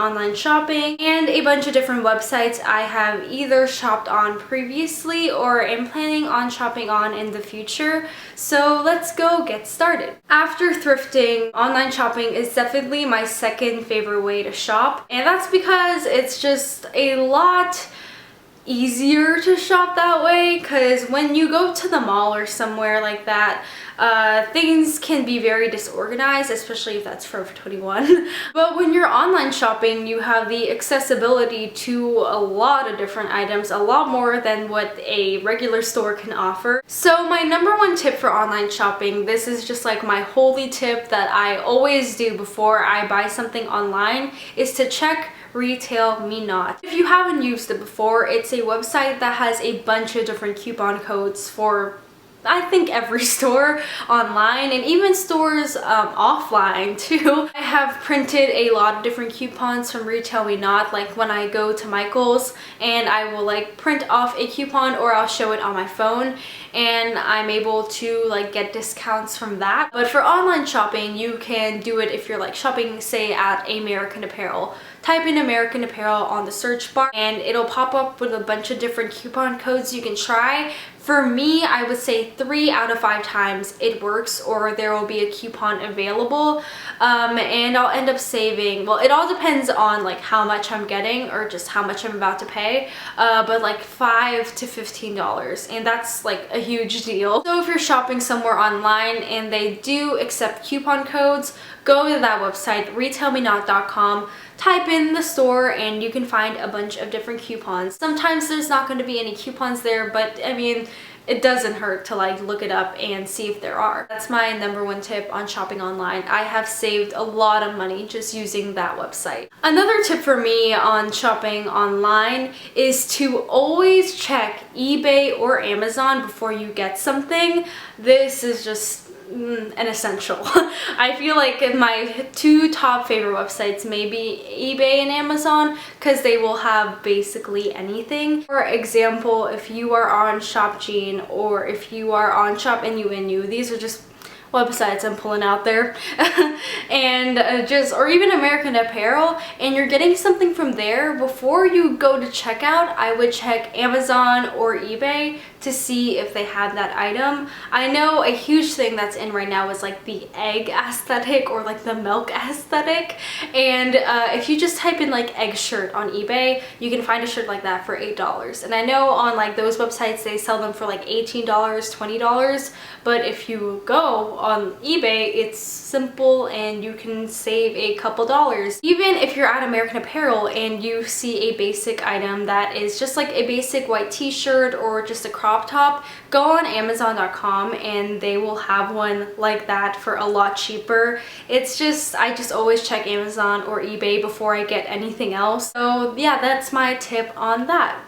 online shopping and a bunch of different websites I have either shopped on previously or am planning on shopping on in the future. So let's go get started. After thrifting, online shopping is definitely my second favorite way to shop, and that's because it's just a lot easier to shop that way, because when you go to the mall or somewhere like that, things can be very disorganized, especially if that's Forever 21. But when you're online shopping, you have the accessibility to a lot of different items, a lot more than what a regular store can offer. So my number one tip for online shopping, this is just like my holy tip that I always do before I buy something online, is to check RetailMeNot. If you haven't used it before, it's a website that has a bunch of different coupon codes for I think every store online and even stores offline too. I have printed a lot of different coupons from RetailMeNot, like when I go to Michael's and I will like print off a coupon or I'll show it on my phone and I'm able to like get discounts from that. But for online shopping, you can do it if you're like shopping say at American Apparel. Type in American Apparel on the search bar and it'll pop up with a bunch of different coupon codes you can try. For me, I would say 3 out of 5 times it works, or there will be a coupon available, and I'll end up saving, well, it all depends on like how much I'm getting or just how much I'm about to pay, but like $5 to $15, and that's like a huge deal. So if you're shopping somewhere online and they do accept coupon codes, go to that website, RetailMeNot.com, type in the store and you can find a bunch of different coupons. Sometimes there's not going to be any coupons there, but I mean, it doesn't hurt to like look it up and see if there are. That's my number one tip on shopping online. I have saved a lot of money just using that website. Another tip for me on shopping online is to always check eBay or Amazon before you get something. This is just an essential. I feel like my 2 top favorite websites may be eBay and Amazon because they will have basically anything. For example, if you are on ShopGene or if you are on Shop Inu, these are just websites I'm pulling out there and or even American Apparel, and you're getting something from there, before you go to checkout, I would check Amazon or eBay to see if they have that item. I know a huge thing that's in right now is like the egg aesthetic or like the milk aesthetic, and if you just type in like egg shirt on eBay, you can find a shirt like that for $8, and I know on like those websites they sell them for like $18, $20, but if you go on eBay, it's simple and you can save a couple dollars. Even if you're at American Apparel and you see a basic item that is just like a basic white t-shirt or just a crop top, go on Amazon.com and they will have one like that for a lot cheaper. It's just, I just always check Amazon or eBay before I get anything else. So yeah, that's my tip on that.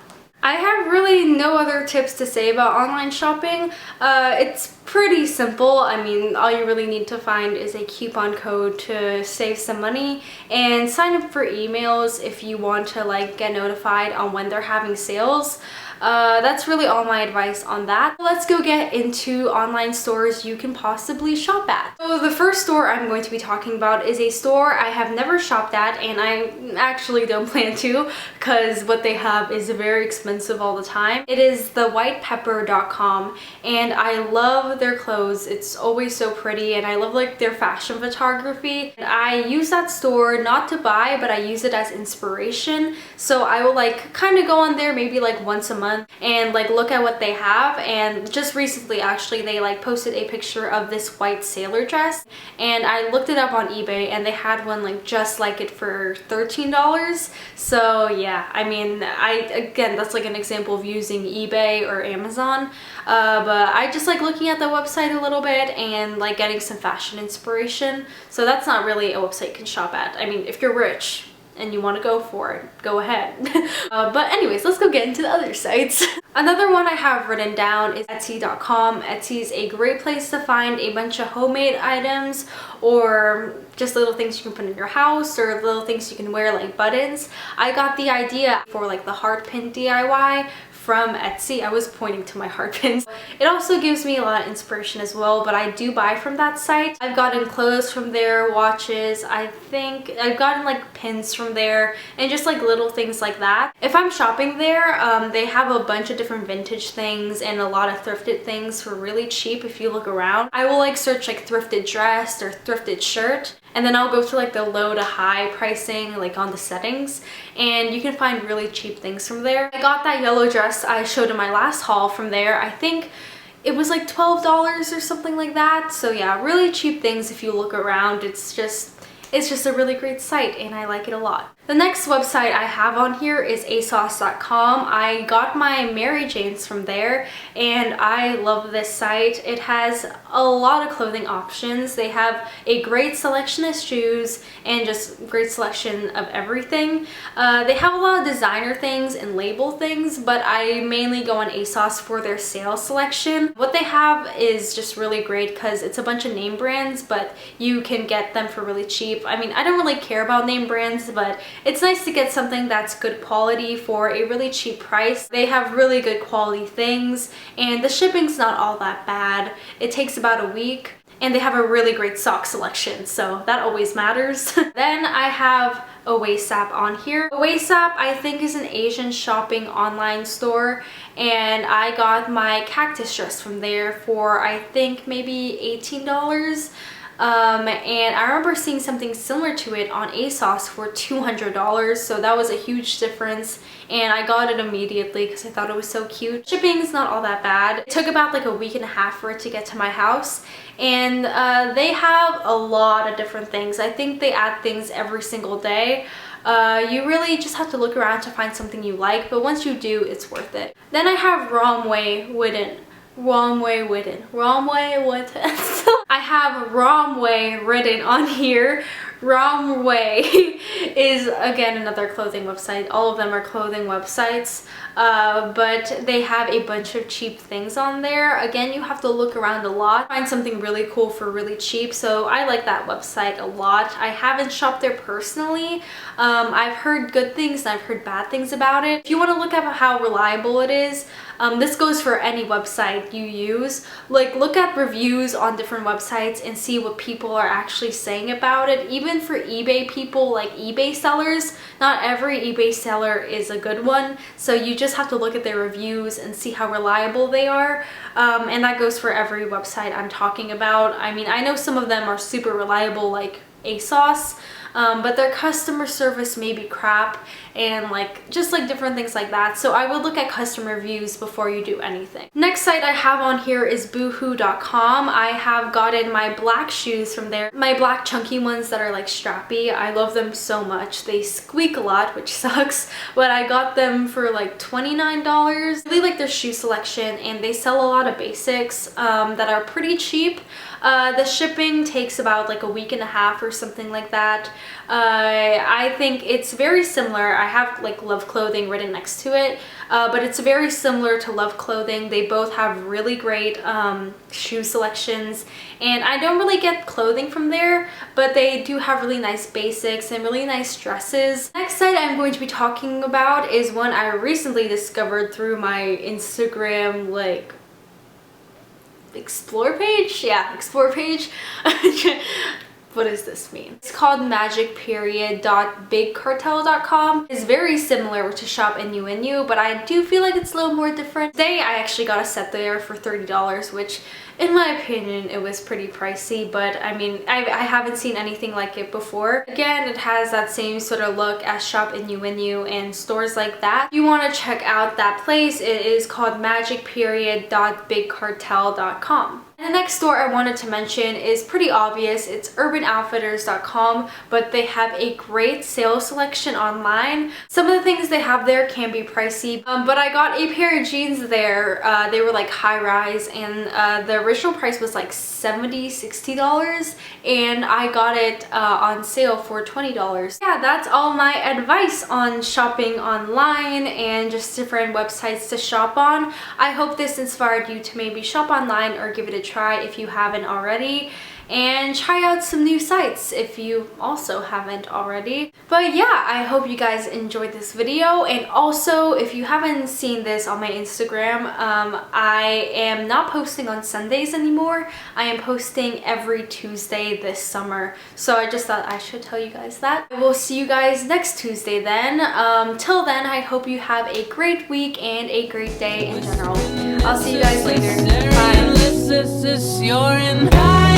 I have really no other tips to say about online shopping. It's pretty simple. I mean, all you really need to find is a coupon code to save some money and sign up for emails if you want to like get notified on when they're having sales. That's really all my advice on that. Let's go get into online stores you can possibly shop at. So the first store I'm going to be talking about is a store I have never shopped at, and I actually don't plan to because what they have is very expensive all the time. It is thewhitepepper.com, and I love their clothes. It's always so pretty, and I love like their fashion photography. And I use that store not to buy, but I use it as inspiration. So I will like kind of go on there maybe like once a month and like look at what they have. And just recently actually they like posted a picture of this white sailor dress, and I looked it up on eBay and they had one like just like it for $13. So yeah, I mean, again, that's like an example of using eBay or Amazon, but I just like looking at the website a little bit and like getting some fashion inspiration. So that's not really a website you can shop at. I mean, if you're rich and you want to go for it, go ahead. But anyways, let's go get into the other sites. Another one I have written down is f.t.c.com. Etsy is a great place to find a bunch of homemade items, or just little things you can put in your house, or little things you can wear like buttons. I got the idea for like the heart pin DIY from Etsy. I was pointing to my heart pins. It also gives me a lot of inspiration as well, but I do buy from that site. I've gotten clothes from there, watches, I think I've gotten like pins from there, and just like little things like that. If I'm shopping there, they have a bunch of different vintage things and a lot of thrifted things for really cheap. If you look around, I will like search like thrifted dress or thrifted shirt, and then I'll go to like the low to high pricing like on the settings, and you can find really cheap things from there. I got that yellow dress I showed in my last haul from there. I think it was like $12 or something like that. So yeah, really cheap things if you look around. It's just a really great site and I like it a lot. The next website I have on here is asos.com. I got my Mary Janes from there and I love this site. It has a lot of clothing options. They have a great selection of shoes and just great selection of everything. They have a lot of designer things and label things, but I mainly go on ASOS for their sales selection. What they have is just really great because it's a bunch of name brands, but you can get them for really cheap. I mean, I don't really care about name brands, but it's nice to get something that's good quality for a really cheap price. They have really good quality things and the shipping's not all that bad. It takes about a week, and they have a really great sock selection, so that always matters. Then I have Awasap on here. Awasap, I think, is an Asian shopping online store, and I got my cactus dress from there for I think maybe $18. And I remember seeing something similar to it on ASOS for $200, so that was a huge difference, and I got it immediately because I thought it was so cute. Shipping is not all that bad. It took about like a week and a half for it to get to my house, and they have a lot of different things. I think they add things every single day. You really just have to look around to find something you like, but once you do, it's worth it. Then I have Romwe Wooden. I have Romwe written on here. Romwe is again another clothing website. All of them are clothing websites, but they have a bunch of cheap things on there. Again, you have to look around a lot, find something really cool for really cheap, so I like that website a lot. I haven't shopped there personally. I've heard good things and I've heard bad things about it. If you want to look at how reliable it is, this goes for any website you use. Like, look at reviews on different websites and see what people are actually saying about it. Even for eBay people, like eBay sellers, not every eBay seller is a good one, so you just have to look at their reviews and see how reliable they are. And that goes for every website I'm talking about. I mean, I know some of them are super reliable, like ASOS, but their customer service may be crap, and like just like different things like that. So I would look at customer reviews before you do anything. Next site I have on here is boohoo.com. I have gotten my black shoes from there, my black chunky ones that are like strappy. I love them so much. They squeak a lot, which sucks, but I got them for like $29. I really like their shoe selection, and they sell a lot of basics that are pretty cheap. The shipping takes about like a week and a half or something like that. I think it's very similar. I have like Love Clothing written next to it, but it's very similar to Love Clothing. They both have really great shoe selections, and I don't really get clothing from there, but they do have really nice basics and really nice dresses. Next site I'm going to be talking about is one I recently discovered through my Instagram like explore page. Yeah, explore page. What does this mean? It's called magicperiod.bigcartel.com. It's very similar to Shop NU, but I do feel like it's a little more different. Today I actually got a set there for $30, which in my opinion it was pretty pricey, but I mean I haven't seen anything like it before. Again, it has that same sort of look as Shop NU and stores like that. If you want to check out that place, it is called magicperiod.bigcartel.com. And the next store I wanted to mention is pretty obvious. It's urbanoutfitters.com, but they have a great sales selection online. Some of the things they have there can be pricey, but I got a pair of jeans there. They were like high rise, and the original price was like $60, and I got it on sale for $20. Yeah, that's all my advice on shopping online and just different websites to shop on. I hope this inspired you to maybe shop online or give it a try if you haven't already. and try out some new sites if you also haven't already. But yeah, I hope you guys enjoyed this video, and also if you haven't seen this on my Instagram, I am not posting on Sundays anymore. I am posting every Tuesday this summer, so I just thought I should tell you guys that. I will see you guys next Tuesday then. Till then, I hope you have a great week and a great day in general. I'll see you guys later. Bye.